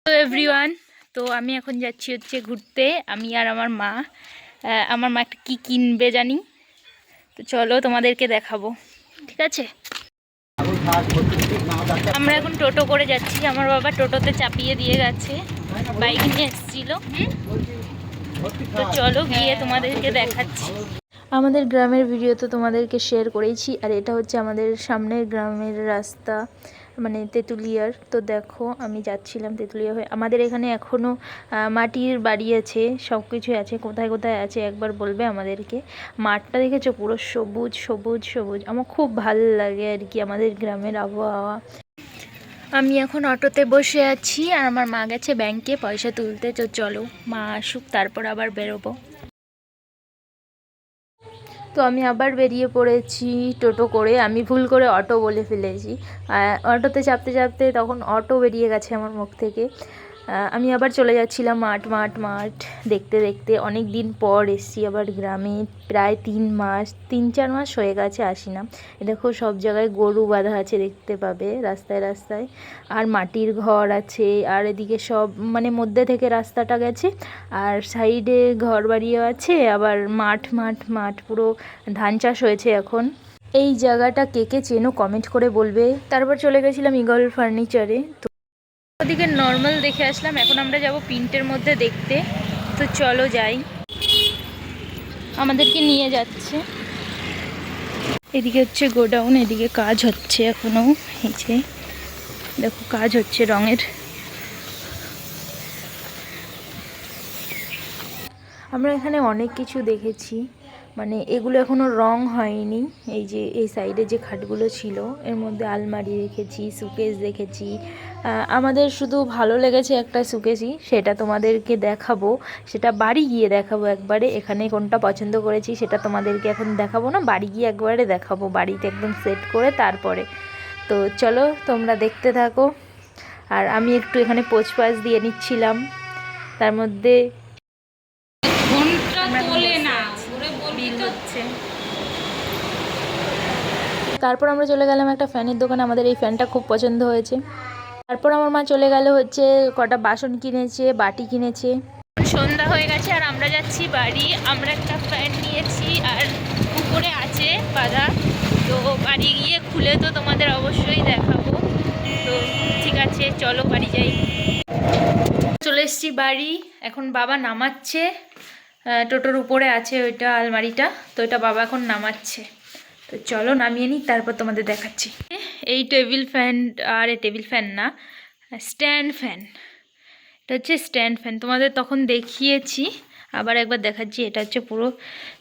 Hello everyone, তো আমি এখন যাচ্ছি হচ্ছে ঘুরতে। আমি আর আমার মা একটা কী কিনবে জানি, তো চলো তোমাদেরকে দেখাবো। ঠিক আছে, আমরা এখন টোটো করে যাচ্ছি। আমার বাবা টোটোতে চাপিয়ে দিয়ে গেছে, বাইক নিয়ে এসেছিল। তো চলো গিয়ে তোমাদেরকে দেখাচ্ছি। আমাদের গ্রামের ভিডিও তো তোমাদেরকে শেয়ার করেছি, আর এটা হচ্ছে আমাদের সামনের গ্রামের রাস্তা, মানে তেঁতুলিয়ার। তো দেখো আমি যাচ্ছিলাম তেঁতুলিয়া হয়ে। আমাদের এখানে এখনও মাটির বাড়ি আছে, সব কিছুই আছে। কোথায় কোথায় আছে একবার বলবে আমাদেরকে। মাঠটা দেখেছো, পুরো সবুজ সবুজ সবুজ। আমার খুব ভালো লাগে আর কি আমাদের গ্রামের আবহাওয়া। আমি এখন অটোতে বসে আছি, আর আমার মা গেছে ব্যাংকে পয়সা তুলতে। তো চলো মা আসুক, তারপর আবার বেরোবো। তো আমি আবার বেরিয়ে পড়েছি টোটো করে। আমি ভুল করে অটো বলে ফেলেছি। অটোতে চাপতে চাপতে তখন অটো বেরিয়ে গেছে আমার মুখ থেকে। আমি আবার চলে যাচ্ছিলাম মাঠ মাঠ মাঠ দেখতে দেখতে। অনেক দিন পর এসেছি আবার গ্রামে, প্রায় 3 মাস হয়ে গেছে আসি না। দেখো সব জায়গায় গরু বাঁধা আছে, দেখতে পাবে রাস্তায় রাস্তায়। আর মাটির ঘর আছে, আর এদিকে সব মানে মধ্যে থেকে রাস্তাটা গেছে, আর সাইডে ঘর বাড়িও আছে। আবার মাঠ মাঠ মাঠ, পুরো ধান চাষ হয়েছে এখন। এই জায়গাটা কে কে চেনো কমেন্ট করে বলবে। তারপর চলে গেছিলাম ইগল ফার্নিচারে। তো ওদিকে নর্মাল দেখে আসলাম, এখন আমরা যাব প্রিন্টের মধ্যে দেখতে। তো চলো যাই, আমাদেরকে নিয়ে যাচ্ছে। এদিকে হচ্ছে গোডাউন, এদিকে কাজ হচ্ছে এখনও। এই যে দেখো কাজ হচ্ছে রঙের। আমরা এখানে অনেক কিছু দেখেছি, মানে এগুলো এখনও রং হয়নি। এই যে এই সাইডে যে খাটগুলো ছিল, এর মধ্যে আলমারি দেখেছি, সুকেস দেখেছি। আমাদের শুধু ভালো লেগেছে একটা সুকেসই, সেটা তোমাদেরকে দেখাবো। সেটা বাড়ি গিয়ে দেখাবো একবারে। এখানে কোনটা পছন্দ করেছি সেটা তোমাদেরকে এখন দেখাবো না, বাড়ি গিয়ে একবারে দেখাবো, বাড়িতে একদম সেট করে তারপরে। তো চলো তোমরা দেখতে থাকো। আর আমি একটু এখানে পোছপাছ দিয়ে নিচ্ছিলাম, তার মধ্যে তারপর আমরা চলে গেলাম একটা ফ্যানের দোকানে। আমাদের এই ফ্যানটা খুব পছন্দ হয়েছে। তারপর আমার মা চলে গেল হচ্ছে কটা বাসন কিনেছে, বাটি কিনেছে। সন্ধ্যা হয়ে গেছে আর আমরা যাচ্ছি বাড়ি। আমরা একটা ফ্যান নিয়েছি আর উপরে আছে বাঁধা। তো বাড়ি গিয়ে খুলে তো তোমাদের অবশ্যই দেখাবো। তো ঠিক আছে চলো বাড়ি যাই। চলে এসেছি বাড়ি, এখন বাবা নামাচ্ছে। টোটোর উপরে আছে ওইটা আলমারিটা, তো এটা বাবা এখন নামাচ্ছে। তো চলো নামিয়ে নিই, তারপর তোমাদের দেখাচ্ছি। এই টেবিল ফ্যান, আর টেবিল ফ্যান না, স্ট্যান্ড ফ্যান। এটা হচ্ছে স্ট্যান্ড ফ্যান, তোমাদের তখন দেখিয়েছি, আবার একবার দেখাচ্ছি। এটা হচ্ছে পুরো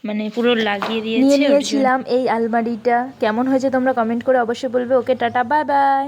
মানে পুরো লাগিয়ে দিয়েছিলাম এই আলমারিটা। কেমন হয়েছে তোমরা কমেন্ট করে অবশ্যই বলবে। ওকে টাটা, বাই বাই।